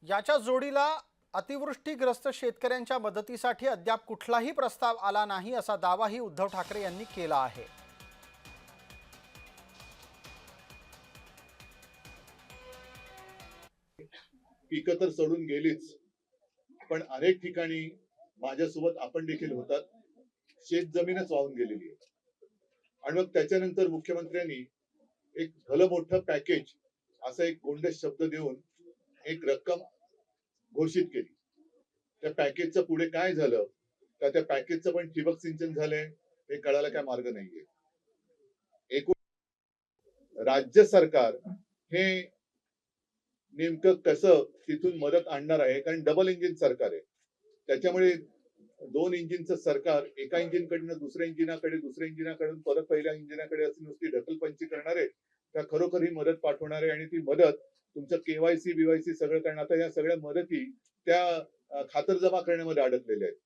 याच्या जोडीला अतिवृष्टीग्रस्त शेतकऱ्यांच्या मदतीसाठी अद्याप कुठलाही प्रस्ताव आला नाही असा दावाही उद्धव ठाकरे यांनी केला आहे। पिकं तर सोडून गेलीच, पण अनेक ठिकाणी माझ्यासोबत आपण देखील होतात, शेत जमीनच वाहून गेलेली आहे। आणि मग त्याच्यानंतर मुख्यमंत्र्यांनी एक भलं मोठं पॅकेज असा एक गोंडस शब्द देऊन एक रक्कम घोषित केली। त्या पॅकेजचं पुढे काय झालं, तर त्या पॅकेजचं पण ठिबक सिंचन झालंय हे कळायला काय मार्ग नाहीये। एकूण राज्य सरकार हे नेमकं कसं तिथून मदत आणणार आहे, कारण डबल इंजिन सरकार आहे। त्याच्यामुळे दोन इंजिनचं सरकार एका इंजिनकडनं दुसऱ्या इंजिनाकडे, दुसऱ्या इंजिनाकडून परत पहिल्या इंजिनाकडे अशी नुसती ढकलपंची करणार आहे का खरोखर ही मदत पाठवणार आहे? आणि ती मदत तुमचं केवायसी बीवायसी सगळं करणार, आता या सगळ्या मदती त्या खातरजमा करण्यामध्ये अडकलेल्या आहेत।